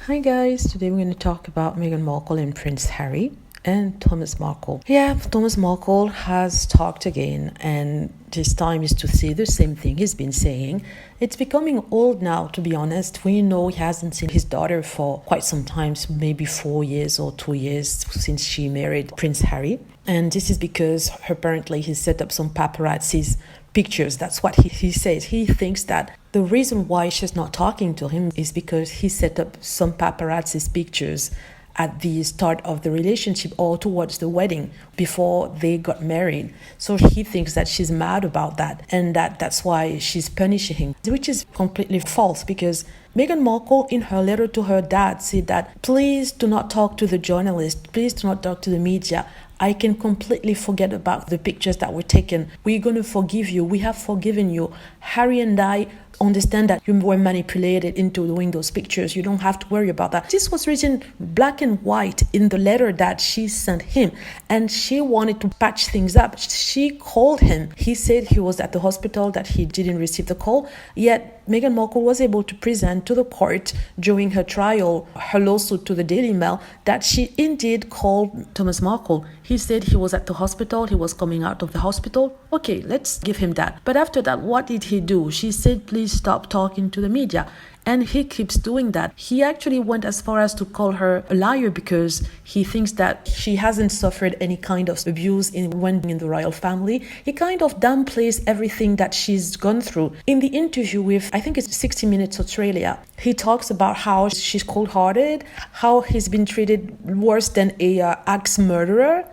Hi guys, today we're going to talk about Meghan Markle and Prince Harry and Thomas Markle. Yeah, Thomas Markle has talked again, and this time is to say the same thing he's been saying. It's becoming old now, to be honest. We know he hasn't seen his daughter for quite some time, maybe 4 years or 2 years since she married Prince Harry. And this is because apparently he set up some paparazzi's pictures. That's what he says. He thinks that the reason why she's not talking to him is because he set up some paparazzi's pictures at the start of the relationship or towards the wedding before they got married. So he thinks that she's mad about that and that's why she's punishing him, which is completely false, because Meghan Markle in her letter to her dad said that please do not talk to the journalist, please do not talk to the media. I can completely forget about the pictures that were taken. We're going to forgive you. We have forgiven you. Harry and I understand that you were manipulated into doing those pictures. You don't have to worry about that. This was written black and white in the letter that she sent him, and she wanted to patch things up. She called him. He said he was at the hospital, that he didn't receive the call, yet Meghan Markle was able to present to the court during her trial, her lawsuit to the Daily Mail, that she indeed called Thomas Markle. He said he was at the hospital, he was coming out of the hospital. Okay, let's give him that. But after that, what did he do? She said, please stop talking to the media. And he keeps doing that. He actually went as far as to call her a liar because he thinks that she hasn't suffered any kind of abuse when in the royal family. He kind of downplays everything that she's gone through. In the interview with, I think it's 60 Minutes Australia, he talks about how she's cold-hearted, how he's been treated worse than a axe murderer.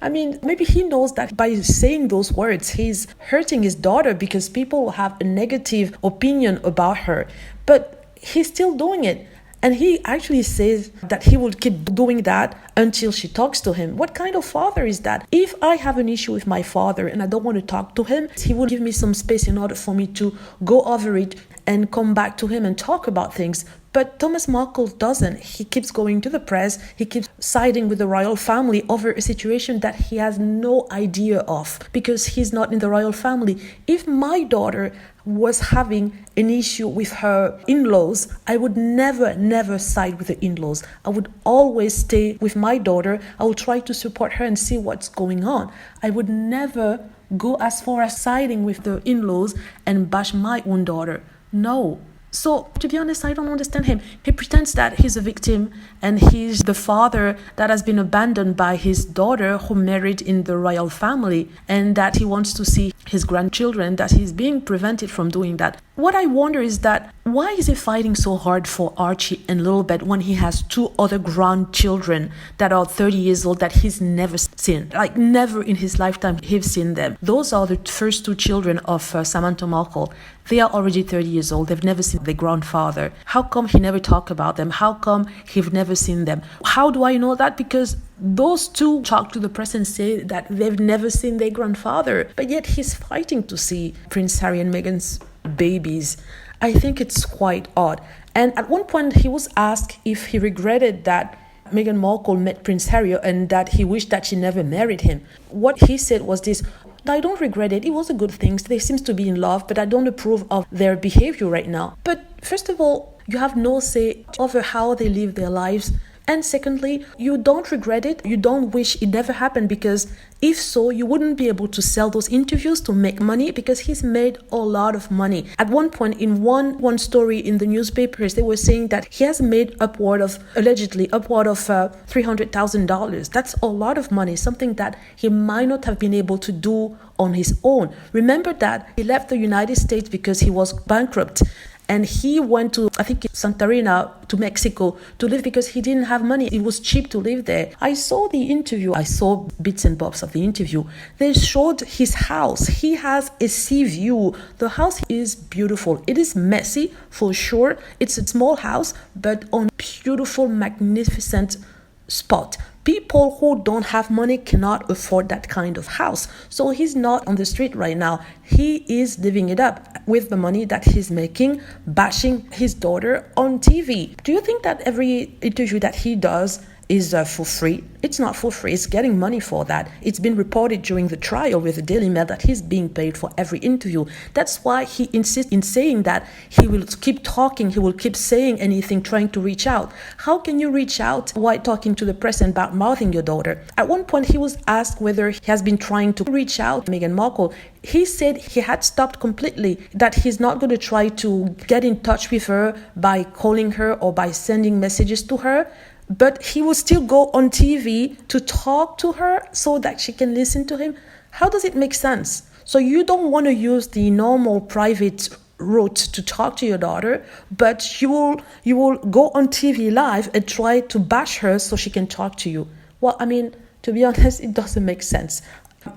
I mean, maybe he knows that by saying those words, he's hurting his daughter because people have a negative opinion about her. But he's still doing it. And he actually says that he will keep doing that until she talks to him. What kind of father is that? If I have an issue with my father and I don't want to talk to him, he will give me some space in order for me to go over it and come back to him and talk about things. But Thomas Markle doesn't. He keeps going to the press. He keeps siding with the royal family over a situation that he has no idea of because he's not in the royal family. If my daughter was having an issue with her in-laws, I would never side with the in-laws. I would always stay with my daughter. I will try to support her and see what's going on. I would never go as far as siding with the in-laws and bash my own daughter. No. So, to be honest, I don't understand him. He pretends that he's a victim and he's the father that has been abandoned by his daughter who married in the royal family, and that he wants to see his grandchildren, that he's being prevented from doing that. What I wonder is that why is he fighting so hard for Archie and Lilibet when he has 2 other grandchildren that are 30 years old that he's never seen? Like, never in his lifetime he's seen them. Those are the first 2 children of Samantha Markle. They are already 30 years old. They've never seen their grandfather. How come he never talked about them? How come he've never seen them? How do I know that? Because those 2 talk to the press and say that they've never seen their grandfather. But yet he's fighting to see Prince Harry and Meghan's babies. I think it's quite odd. And at one point he was asked if he regretted that Meghan Markle met Prince Harry and that he wished that she never married him. What he said was this: I don't regret it. It was a good thing. They seem to be in love, but I don't approve of their behavior right now. But first of all, you have no say over how they live their lives. And secondly, you don't regret it. You don't wish it never happened, because if so, you wouldn't be able to sell those interviews to make money, because he's made a lot of money. At one point in one story in the newspapers, they were saying that he has made allegedly upward of $300,000. That's a lot of money, something that he might not have been able to do on his own. Remember that he left the United States because he was bankrupt. And he went to, I think, Santarina, to Mexico, to live because he didn't have money. It was cheap to live there. I saw the interview. I saw bits and bobs of the interview. They showed his house. He has a sea view. The house is beautiful. It is messy, for sure. It's a small house, but on beautiful, magnificent spot. People who don't have money cannot afford that kind of house. So he's not on the street right now. He is living it up with the money that he's making, bashing his daughter on TV. Do you think that every interview that he does is for free. It's not for free. It's getting money for that. It's been reported during the trial with the Daily Mail that he's being paid for every interview. That's why he insists in saying that he will keep talking, he will keep saying anything, trying to reach out. How can you reach out while talking to the press and about mouthing your daughter? At one point, he was asked whether he has been trying to reach out to Meghan Markle. He said he had stopped completely, that he's not going to try to get in touch with her by calling her or by sending messages to her. But he will still go on TV to talk to her so that she can listen to him. How does it make sense? So you don't want to use the normal private route to talk to your daughter, but you will go on TV live and try to bash her so she can talk to you. Well, I mean, to be honest, it doesn't make sense.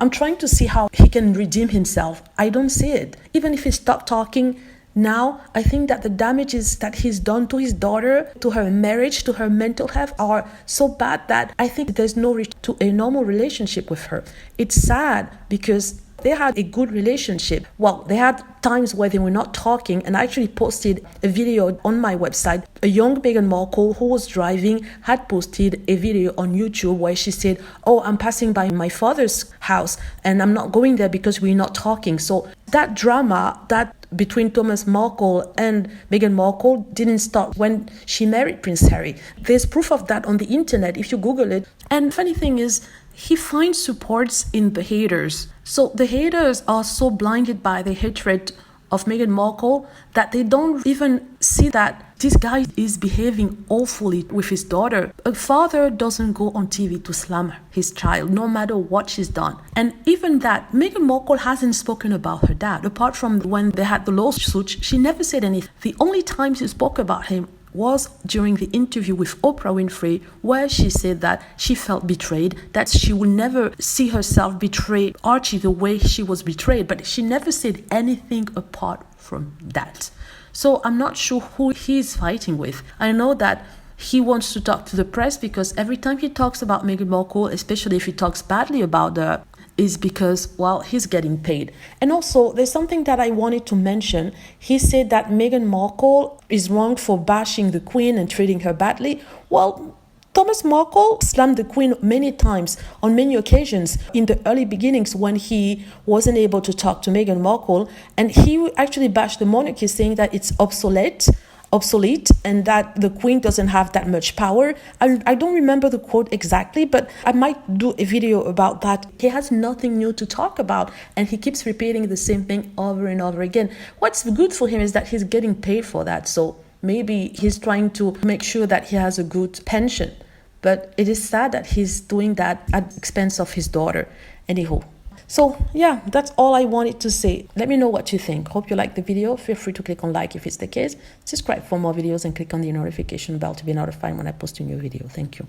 I'm trying to see how he can redeem himself. I don't see it. Even if he stopped talking now, I think that the damages that he's done to his daughter, to her marriage, to her mental health are so bad that I think there's no reach to a normal relationship with her. It's sad because they had a good relationship. Well, they had times where they were not talking, and I actually posted a video on my website. A young Meghan Markle who was driving had posted a video on YouTube where she said, "Oh, I'm passing by my father's house and I'm not going there because we're not talking." So that drama that between Thomas Markle and Meghan Markle didn't start when she married Prince Harry. There's proof of that on the internet if you Google it. And funny thing is, he finds supports in the haters. So the haters are so blinded by the hatred of Meghan Markle that they don't even see that this guy is behaving awfully with his daughter. A father doesn't go on TV to slam his child, no matter what she's done. And even that, Meghan Markle hasn't spoken about her dad. Apart from when they had the lawsuit, she never said anything. The only time she spoke about him was during the interview with Oprah Winfrey, where she said that she felt betrayed, that she would never see herself betray Archie the way she was betrayed, but she never said anything apart from that. So I'm not sure who he's fighting with. I know that he wants to talk to the press because every time he talks about Meghan Markle, especially if he talks badly about her, is because, well, he's getting paid. And also, there's something that I wanted to mention. He said that Meghan Markle is wrong for bashing the Queen and treating her badly. Well, Thomas Markle slammed the Queen many times, on many occasions, in the early beginnings when he wasn't able to talk to Meghan Markle. And he actually bashed the monarchy, saying that it's obsolete and that the Queen doesn't have that much power. I don't remember the quote exactly, but I might do a video about that. He has nothing new to talk about and he keeps repeating the same thing over and over again. What's good for him is that he's getting paid for that, so maybe he's trying to make sure that he has a good pension. But it is sad that he's doing that at the expense of his daughter. Anyhow. So yeah, that's all I wanted to say. Let me know what you think. Hope you like the video. Feel free to click on like if it's the case. Subscribe for more videos and click on the notification bell to be notified when I post a new video. Thank you.